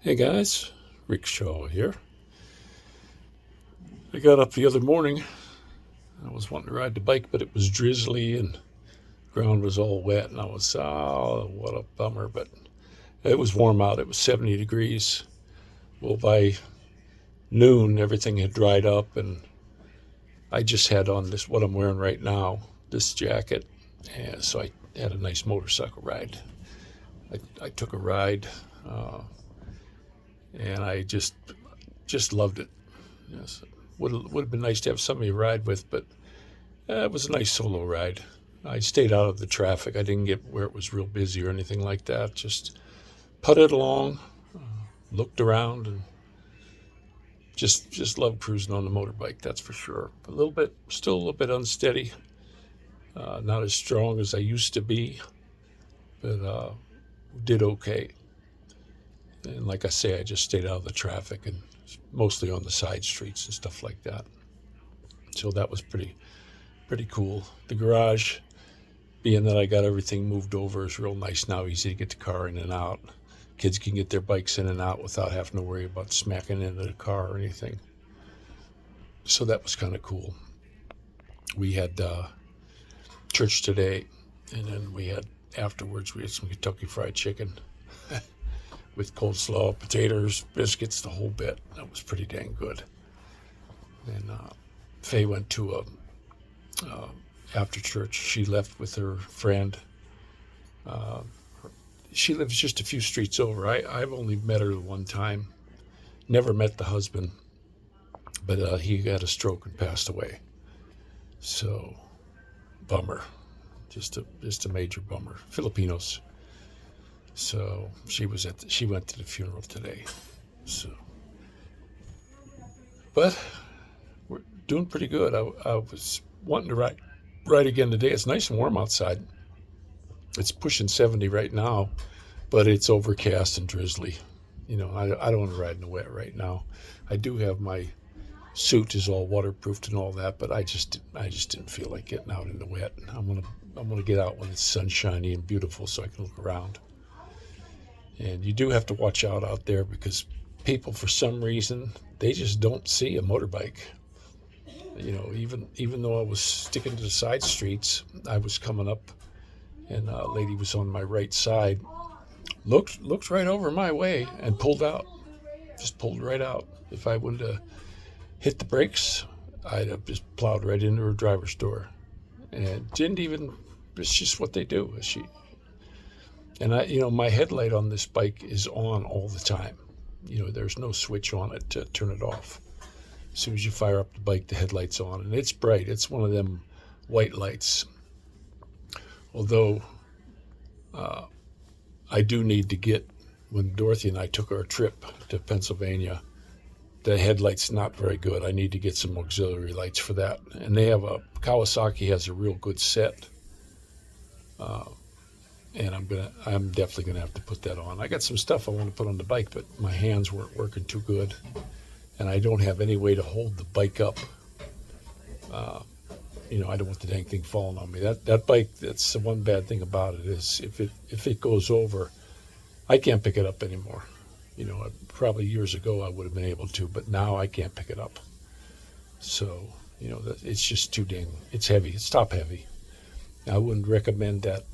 Hey guys, Rickshaw here. I got up the other morning. I was wanting to ride the bike, but it was drizzly and ground was all wet, and I was, oh, what a bummer. But it was warm out. It was 70 degrees. Well, by noon, everything had dried up, and I just had on this, what I'm wearing right now, this jacket. And so I had a nice motorcycle ride. I took a ride, uh, and I just loved it. Yes. Would have been nice to have somebody to ride with, but it was a nice solo ride. I stayed out of the traffic. I didn't get where it was real busy or anything like that. Just putted along, looked around, and just loved cruising on the motorbike. That's for sure. Still a little bit unsteady. Not as strong as I used to be, but did okay. And like I say, I just stayed out of the traffic and mostly on the side streets and stuff like that. So that was pretty cool. The garage, being that I got everything moved over, is real nice now. Easy to get the car in and out. Kids can get their bikes in and out without having to worry about smacking into the car or anything. So that was kind of cool. We had church today, and then afterwards we had some Kentucky Fried Chicken with coleslaw, potatoes, biscuits, the whole bit. That was pretty dang good. And Faye went to after church. She left with her friend. Uh, she lives just a few streets over. I've only met her one time. Never met the husband, but he had a stroke and passed away. So, bummer. Just a major bummer. Filipinos. So she went to the funeral today. So, but we're doing pretty good. I was wanting to ride again today. It's nice and warm outside. It's pushing 70 right now, but it's overcast and drizzly. I don't want to ride in the wet right now. I do have my suit is all waterproofed and all that, but I just didn't feel like getting out in the wet. I'm gonna get out when it's sunshiny and beautiful so I can look around. And you do have to watch out there because people, for some reason, they just don't see a motorbike. Even though I was sticking to the side streets, I was coming up, and a lady was on my right side, looked right over my way and pulled out, just pulled right out. If I wouldn't have hit the brakes, I'd have just plowed right into her driver's door, and didn't even. It's just what they do. My headlight on this bike is on all the time. There's no switch on it to turn it off. As soon as you fire up the bike, the headlight's on, and it's bright. It's one of them white lights. Although I do need to get, when Dorothy and I took our trip to Pennsylvania, the headlight's not very good. I need to get some auxiliary lights for that. And Kawasaki has a real good set. And I'm definitely gonna have to put that on. I got some stuff I want to put on the bike, but my hands weren't working too good, and I don't have any way to hold the bike up. I don't want the dang thing falling on me. That bike, that's the one bad thing about it, is if it goes over, I can't pick it up anymore. Probably years ago I would have been able to, but now I can't pick it up. So it's just it's heavy. It's top heavy. I wouldn't recommend that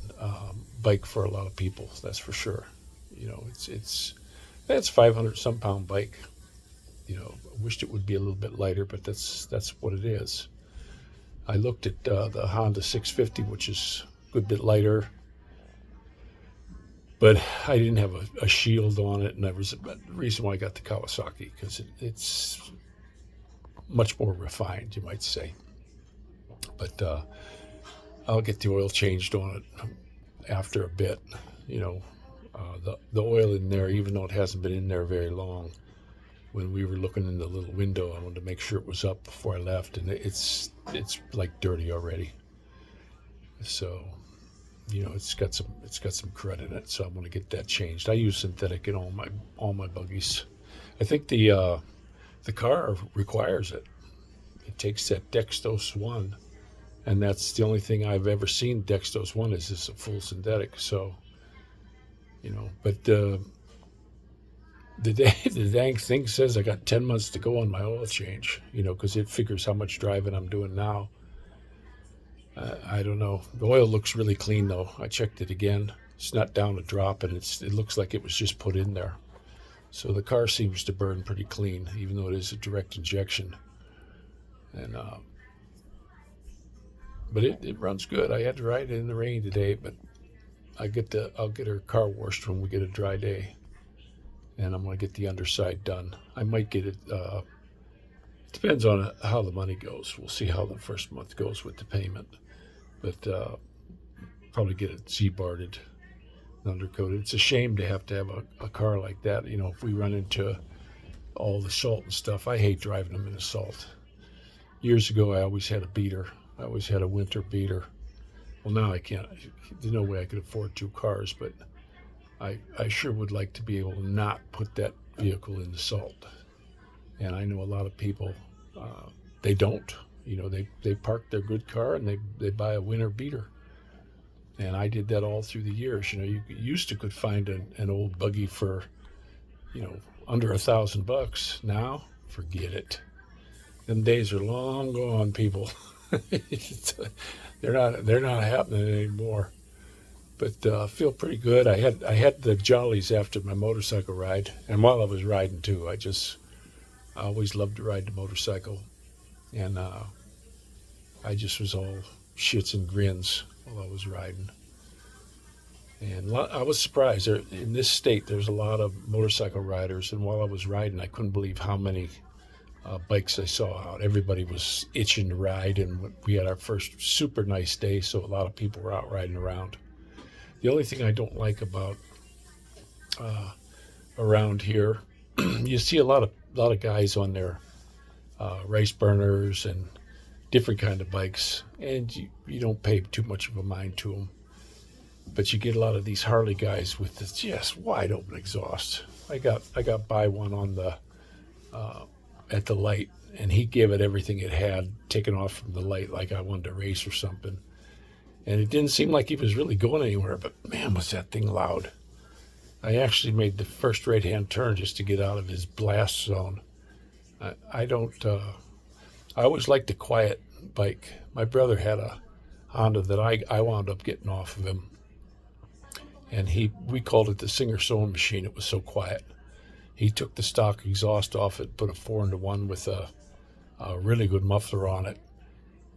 bike for a lot of people. That's for sure. That's 500 some pound bike. I wished it would be a little bit lighter, but that's what it is. I looked at the Honda 650, which is a good bit lighter, but I didn't have a shield on it, and that was the reason why I got the Kawasaki, because it's much more refined, you might say. But I'll get the oil changed on it after a bit. The oil in there, even though it hasn't been in there very long, when we were looking in the little window, I wanted to make sure it was up before I left, and it's like dirty already. So it's got some crud in it, so I'm going to get that changed. I use synthetic in all my buggies. I think the car requires it. It takes that Dextos 1, and that's the only thing I've ever seen Dextos 1 is a full synthetic. So but the the dang thing says I got 10 months to go on my oil change, because it figures how much driving I'm doing now. I don't know. The oil looks really clean, though. I checked it again. It's not down a drop, and it looks like it was just put in there. So the car seems to burn pretty clean, even though it is a direct injection. And but it runs good. I had to ride it in the rain today, but I'll get her car washed when we get a dry day, and I'm going to get the underside done. I might get it. Depends on how the money goes. We'll see how the first month goes with the payment, but probably get it Z-barded, undercoated. It's a shame to have a car like that. If we run into all the salt and stuff, I hate driving them in the salt. Years ago, I always had a beater. I always had a winter beater. Well, now I can't. There's no way I could afford two cars, but I sure would like to be able to not put that vehicle in the salt. And I know a lot of people, they don't. They park their good car and they buy a winter beater. And I did that all through the years. You used to could find an old buggy for, under $1,000. Now, forget it. Them days are long gone, people. They're not happening anymore. But feel pretty good. I had the jollies after my motorcycle ride, and while I was riding too. I always loved to ride the motorcycle, and I just was all shits and grins while I was riding. And I was surprised. In this state, there's a lot of motorcycle riders, and while I was riding, I couldn't believe how many bikes I saw out. Everybody was itching to ride, and we had our first super nice day, so a lot of people were out riding around. The only thing I don't like about around here, you see a lot of guys on their race burners and different kind of bikes, and you don't pay too much of a mind to them. But you get a lot of these Harley guys with this just wide open exhaust. I got by one on the at the light, and he gave it everything it had, taken off from the light like I wanted to race or something. And it didn't seem like he was really going anywhere, but man, was that thing loud. I actually made the first right-hand turn just to get out of his blast zone. I always liked a quiet bike. My brother had a Honda that I wound up getting off of him. And we called it the Singer sewing machine. It was so quiet. He took the stock exhaust off it, put a 4-into-1 with a really good muffler on it.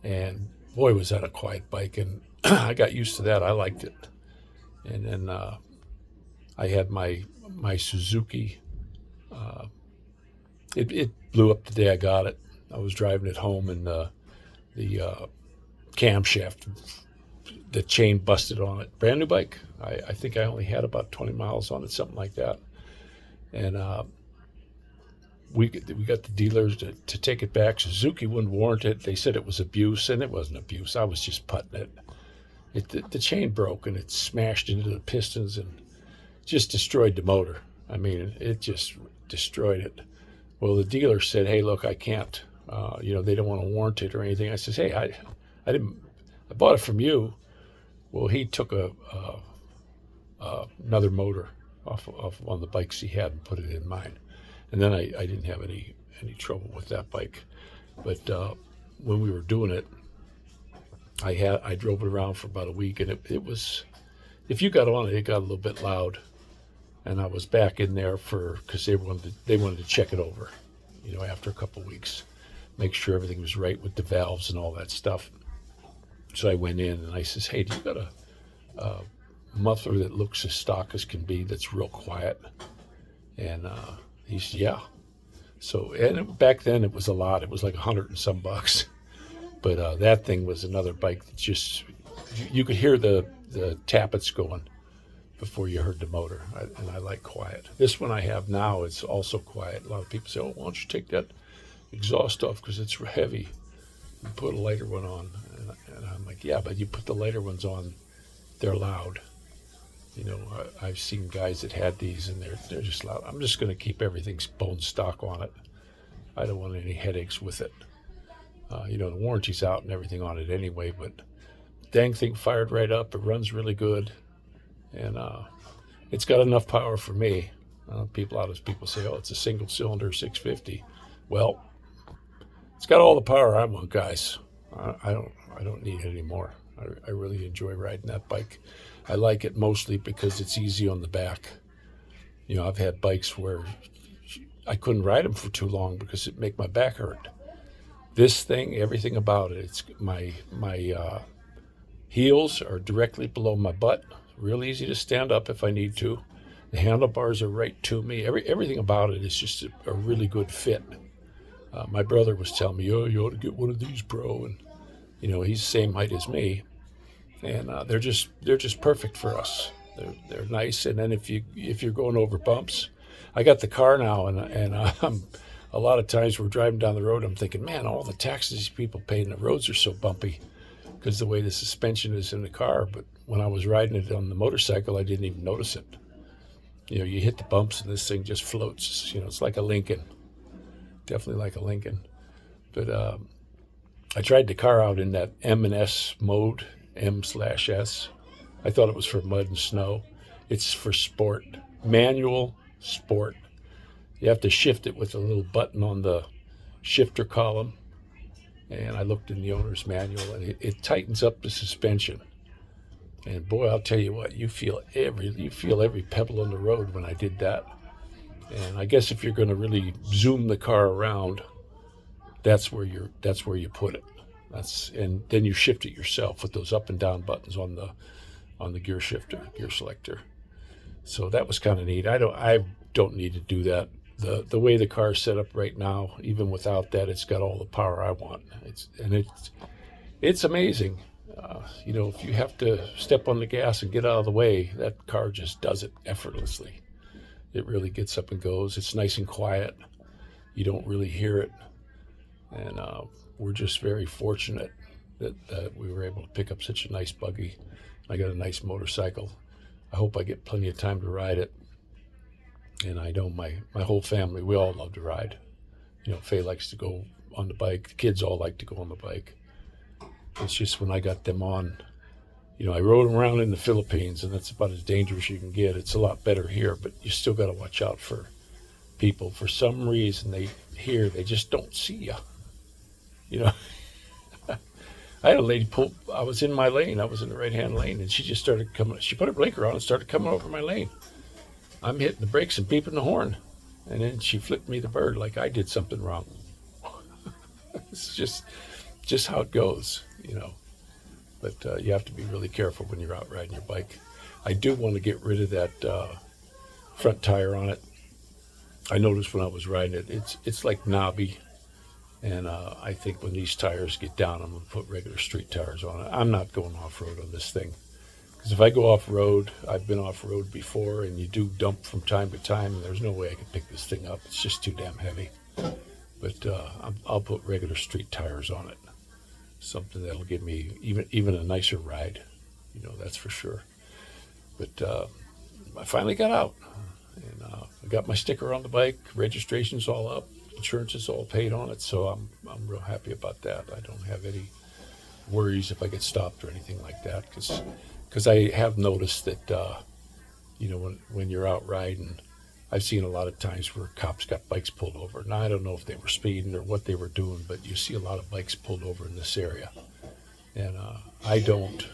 And boy, was that a quiet bike. And I got used to that. I liked it. And then I had my Suzuki. It blew up the day I got it. I was driving it home, and the camshaft, the chain busted on it. Brand new bike. I think I only had about 20 miles on it, something like that. And we got the dealers to take it back. Suzuki wouldn't warrant it. They said it was abuse, and it wasn't abuse. I was just putting it. The chain broke, and it smashed into the pistons and just destroyed the motor. I mean, it just destroyed it. Well, the dealer said, "Hey, look, I can't. They don't want to warrant it or anything." I says, "Hey, I bought it from you." Well, he took another motor off one of the bikes he had and put it in mine. And then I didn't have any trouble with that bike. But when we were doing it, I drove it around for about a week, and it was, if you got on it, it got a little bit loud. And I was back in there because they wanted to check it over, after a couple of weeks, make sure everything was right with the valves and all that stuff. So I went in and I says, "Hey, do you got a muffler that looks as stock as can be, that's real quiet?" And he said, "Yeah." So, and back then it was a lot. It was like $100 and some bucks. But that thing was another bike that just, you could hear the tappets going before you heard the motor. And I like quiet. This one I have now is also quiet. A lot of people say, "Oh, why don't you take that exhaust off because it's heavy and put a lighter one on?" And I'm like, "Yeah, but you put the lighter ones on, they're loud." I've seen guys that had these, and they're just loud. I'm just going to keep everything bone stock on it. I don't want any headaches with it. The warranty's out and everything on it anyway, but dang thing fired right up. It runs really good, and it's got enough power for me. A lot of people say, "Oh, it's a single-cylinder 650." Well, it's got all the power I want, guys. I don't need it anymore. I really enjoy riding that bike. I like it mostly because it's easy on the back. I've had bikes where I couldn't ride them for too long because it make my back hurt. This thing, everything about it, it's my heels are directly below my butt. Real easy to stand up if I need to. The handlebars are right to me. Everything about it is just a really good fit. My brother was telling me, "Oh, you ought to get one of these, bro." And he's the same height as me, and they're just perfect for us. They're nice. And then if you're going over bumps, I got the car now, and I'm a lot of times we're driving down the road. I'm thinking, man, all the taxes these people pay, and the roads are so bumpy because the way the suspension is in the car. But when I was riding it on the motorcycle, I didn't even notice it. You hit the bumps and this thing just floats. It's like a Lincoln, definitely like a Lincoln. But I tried the car out in that M&S mode, M/S. I thought it was for mud and snow. It's for sport, manual sport. You have to shift it with a little button on the shifter column. And I looked in the owner's manual, and it tightens up the suspension. And boy, I'll tell you what, you feel every pebble on the road when I did that. And I guess if you're going to really zoom the car around, that's where you put it. And then you shift it yourself with those up and down buttons on the gear selector. So that was kind of neat. I don't need to do that. The way the car's set up right now, even without that, it's got all the power I want. It's amazing. If you have to step on the gas and get out of the way, that car just does it effortlessly. It really gets up and goes. It's nice and quiet. You don't really hear it. And we're just very fortunate that we were able to pick up such a nice buggy. I got a nice motorcycle. I hope I get plenty of time to ride it. And I know my whole family, we all love to ride. Faye likes to go on the bike. The kids all like to go on the bike. It's just when I got them on, I rode them around in the Philippines, and that's about as dangerous you can get. It's a lot better here, but you still got to watch out for people. For some reason, they just don't see you. I had a lady I was in my lane. I was in the right-hand lane, and she just started coming. She put her blinker on and started coming over my lane. I'm hitting the brakes and beeping the horn. And then she flipped me the bird like I did something wrong. It's just how it goes, But you have to be really careful when you're out riding your bike. I do want to get rid of that front tire on it. I noticed when I was riding it, it's like knobby. And I think when these tires get down, I'm going to put regular street tires on it. I'm not going off-road on this thing. Because if I go off-road, I've been off-road before, and you do dump from time to time, and there's no way I can pick this thing up. It's just too damn heavy. But I'll put regular street tires on it. Something that'll give me even a nicer ride. That's for sure. But I finally got out. And I got my sticker on the bike. Registration's all up. Insurance is all paid on it. So I'm real happy about that. I don't have any worries if I get stopped or anything like that. Because I have noticed that, when you're out riding, I've seen a lot of times where cops got bikes pulled over. Now, I don't know if they were speeding or what they were doing, but you see a lot of bikes pulled over in this area. And I don't,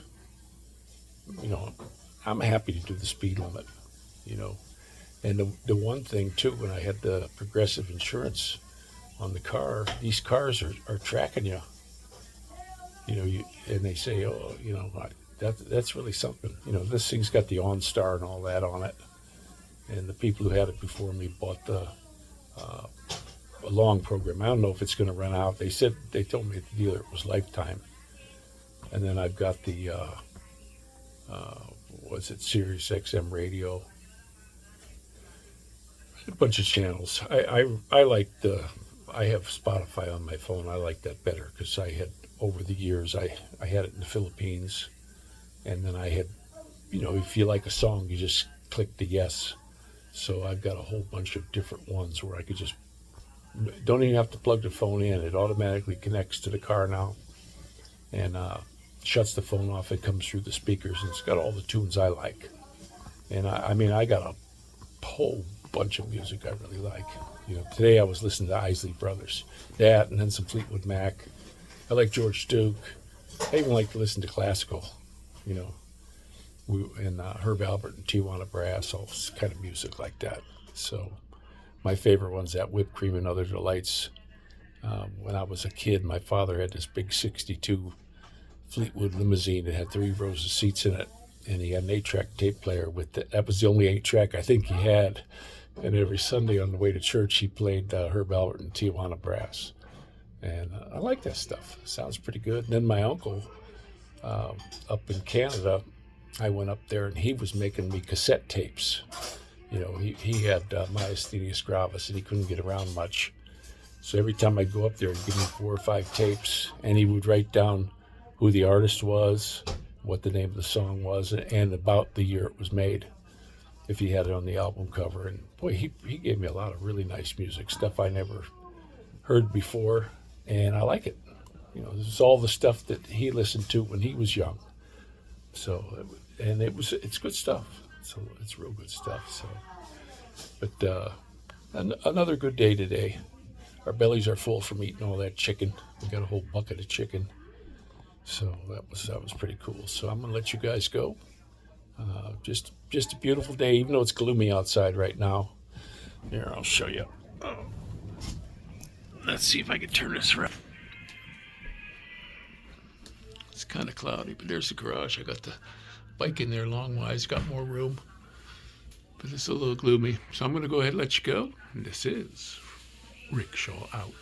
I'm happy to do the speed limit, And the one thing, too, when I had the Progressive insurance on the car, these cars are tracking you. And they say, oh, that's really something. This thing's got the OnStar and all that on it. And the people who had it before me bought a long program. I don't know if it's going to run out. They told me at the dealer it was lifetime. And then I've got the, Sirius XM radio. A bunch of channels. I like I have Spotify on my phone. I like that better because I had, over the years, I had it in the Philippines. And then I had, if you like a song, you just click the yes. So I've got a whole bunch of different ones where I could just, don't even have to plug the phone in. It automatically connects to the car now and shuts the phone off. It comes through the speakers, and it's got all the tunes I like. And I got a whole bunch of music I really like. Today I was listening to Isley Brothers, that, and then some Fleetwood Mac. I like George Duke. I even like to listen to classical, you know, and Herb Alpert and Tijuana Brass, all kind of music like that. So my favorite one's that Whipped Cream and Other Delights. When I was a kid, my father had this big '62 Fleetwood limousine that had 3 rows of seats in it, and he had an 8-track tape player with it. That was the only 8-track I think he had. And every Sunday on the way to church, he played Herb Alpert and Tijuana Brass. And I like that stuff. Sounds pretty good. And then my uncle up in Canada, I went up there and he was making me cassette tapes. He had myasthenia gravis and he couldn't get around much. So every time I'd go up there, he'd give me 4 or 5 tapes, and he would write down who the artist was, what the name of the song was, and about the year it was made, if he had it on the album cover. And boy, he gave me a lot of really nice music, stuff I never heard before, and I like it. This is all the stuff that he listened to when he was young. So, and it's good stuff. So it's real good stuff. So, but another good day today. Our bellies are full from eating all that chicken. We got a whole bucket of chicken. So that was pretty cool. So I'm gonna let you guys go. Just a beautiful day, even though it's gloomy outside right now. Here, I'll show you. Let's see if I can turn this around. It's kind of cloudy, but there's the garage. I got the bike in there long wise, got more room. But it's a little gloomy. So I'm going to go ahead and let you go. And this is Rickshaw out.